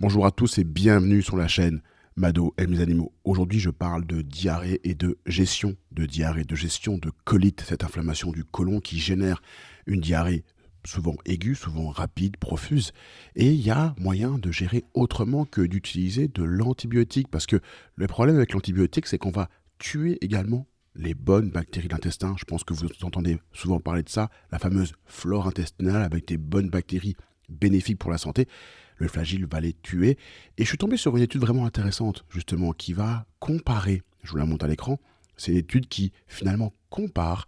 Bonjour à tous et bienvenue sur la chaîne Mado aime les animaux. Aujourd'hui, je parle de diarrhée et de gestion de diarrhée, de gestion de colite, cette inflammation du côlon qui génère une diarrhée souvent aiguë, souvent rapide, profuse. Et il y a moyen de gérer autrement que d'utiliser de l'antibiotique parce que le problème avec l'antibiotique, c'est qu'on va tuer également les bonnes bactéries de l'intestin. Je pense que vous entendez souvent parler de ça, la fameuse flore intestinale avec des bonnes bactéries bénéfiques pour la santé. Le flagelle va les tuer. Et je suis tombé sur une étude vraiment intéressante, justement, qui va comparer, je vous la montre à l'écran, c'est une étude qui, finalement, compare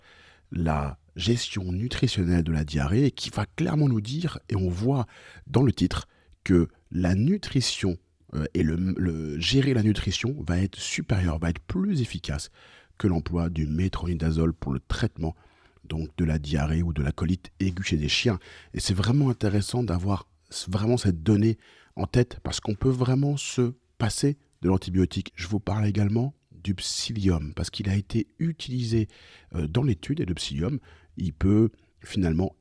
la gestion nutritionnelle de la diarrhée et qui va clairement nous dire, et on voit dans le titre, que la nutrition et gérer la nutrition va être supérieur, va être plus efficace que l'emploi du métronidazole pour le traitement donc de la diarrhée ou de la colite aiguë chez des chiens. Et c'est vraiment intéressant d'avoir vraiment cette donnée en tête parce qu'on peut vraiment se passer de l'antibiotique. Je vous parle également du psyllium parce qu'il a été utilisé dans l'étude et le psyllium, il peut finalement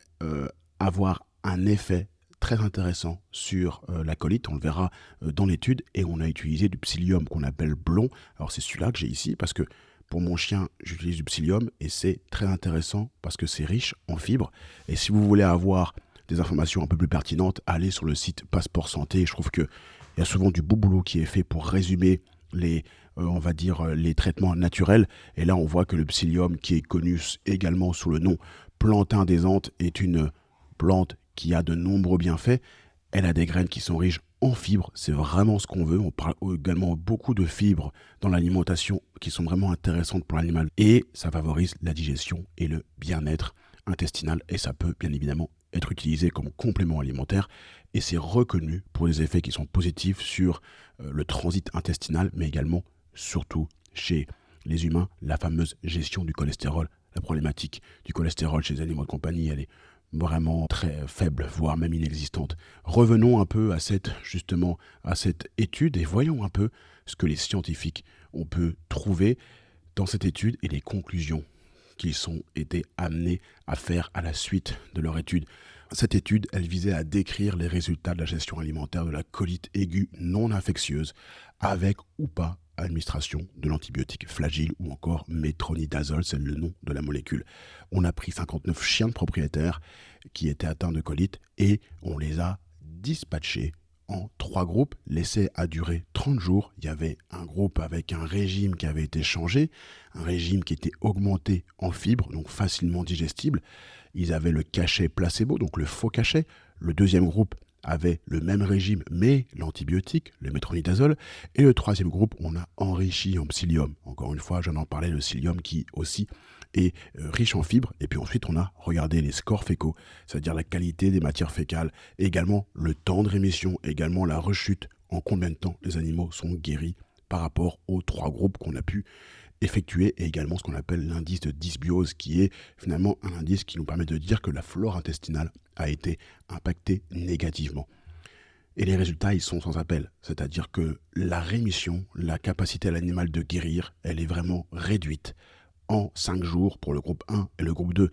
avoir un effet très intéressant sur la colite, on le verra dans l'étude, et on a utilisé du psyllium qu'on appelle blond. Alors c'est celui-là que j'ai ici parce que pour mon chien, j'utilise du psyllium et c'est très intéressant parce que c'est riche en fibres. Et si vous voulez avoir des informations un peu plus pertinentes, allez sur le site Passeport Santé. Je trouve qu'il y a souvent du beau boulot qui est fait pour résumer on va dire, les traitements naturels. Et là, on voit que le psyllium, qui est connu également sous le nom plantain des Andes, est une plante qui a de nombreux bienfaits. Elle a des graines qui sont riches en fibres, c'est vraiment ce qu'on veut. On parle également beaucoup de fibres dans l'alimentation qui sont vraiment intéressantes pour l'animal. Et ça favorise la digestion et le bien-être intestinal. Et ça peut bien évidemment être utilisé comme complément alimentaire. Et c'est reconnu pour des effets qui sont positifs sur le transit intestinal, mais également, surtout, chez les humains, la fameuse gestion du cholestérol. La problématique du cholestérol chez les animaux de compagnie, elle est vraiment très faible, voire même inexistante. Revenons un peu justement à cette étude et voyons un peu ce que les scientifiques ont pu trouver dans cette étude et les conclusions qu'ils ont été amenés à faire à la suite de leur étude. Cette étude, elle visait à décrire les résultats de la gestion alimentaire de la colite aiguë non infectieuse avec ou pas administration de l'antibiotique flagile ou encore métronidazole, c'est le nom de la molécule. On a pris 59 chiens de propriétaires qui étaient atteints de colite et on les a dispatchés en 3 groupes. L'essai a duré 30 jours. Il y avait un groupe avec un régime qui avait été changé, un régime qui était augmenté en fibres, donc facilement digestible. Ils avaient le cachet placebo, donc le faux cachet. Le deuxième groupe avait le même régime, mais l'antibiotique, le métronidazole. Et le troisième groupe, on a enrichi en psyllium. Encore une fois, j'en en parlais, le psyllium qui aussi est riche en fibres. Et puis ensuite, on a regardé les scores fécaux, c'est-à-dire la qualité des matières fécales, et également le temps de rémission, également la rechute, en combien de temps les animaux sont guéris par rapport aux 3 groupes qu'on a pu effectuer, et également ce qu'on appelle l'indice de dysbiose, qui est finalement un indice qui nous permet de dire que la flore intestinale a été impactée négativement. Et les résultats, ils sont sans appel. C'est-à-dire que la rémission, la capacité à l'animal de guérir, elle est vraiment réduite en 5 jours pour le groupe 1 et le groupe 2,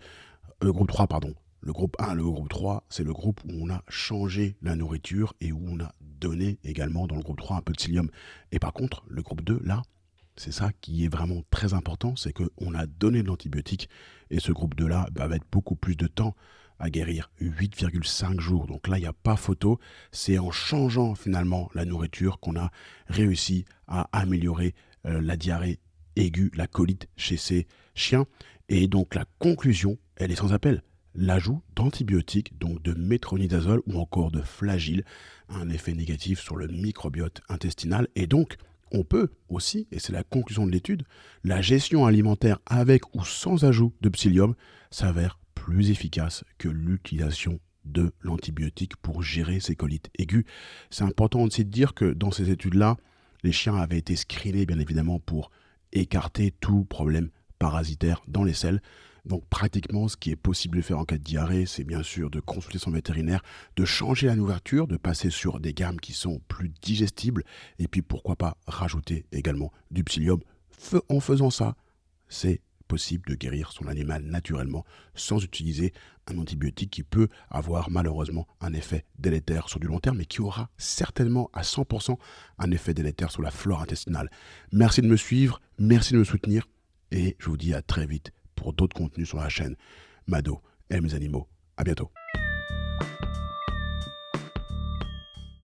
le groupe 3, pardon. Le groupe 1 et le groupe 3, c'est le groupe où on a changé la nourriture et où on a donné également dans le groupe 3 un peu de psyllium. Et par contre, le groupe 2, là, c'est ça qui est vraiment très important, c'est qu'on a donné de l'antibiotique et ce groupe 2-là va mettre beaucoup plus de temps à guérir, 8,5 jours. Donc là, il n'y a pas photo. C'est en changeant finalement la nourriture qu'on a réussi à améliorer la diarrhée aiguë, la colite chez ces chiens. Et donc la conclusion, elle est sans appel. L'ajout d'antibiotiques, donc de métronidazole ou encore de flagile, a un effet négatif sur le microbiote intestinal et donc on peut aussi, et c'est la conclusion de l'étude, la gestion alimentaire avec ou sans ajout de psyllium s'avère plus efficace que l'utilisation de l'antibiotique pour gérer ces colites aiguës. C'est important aussi de dire que dans ces études-là, les chiens avaient été screenés bien évidemment pour écarter tout problème parasitaire dans les selles. Donc pratiquement, ce qui est possible de faire en cas de diarrhée, c'est bien sûr de consulter son vétérinaire, de changer la nourriture, de passer sur des gammes qui sont plus digestibles, et puis pourquoi pas rajouter également du psyllium. En faisant ça, c'est possible de guérir son animal naturellement sans utiliser un antibiotique qui peut avoir malheureusement un effet délétère sur du long terme, mais qui aura certainement à 100% un effet délétère sur la flore intestinale. Merci de me suivre, merci de me soutenir, et je vous dis à très vite pour d'autres contenus sur la chaîne Mado aime les animaux. À bientôt.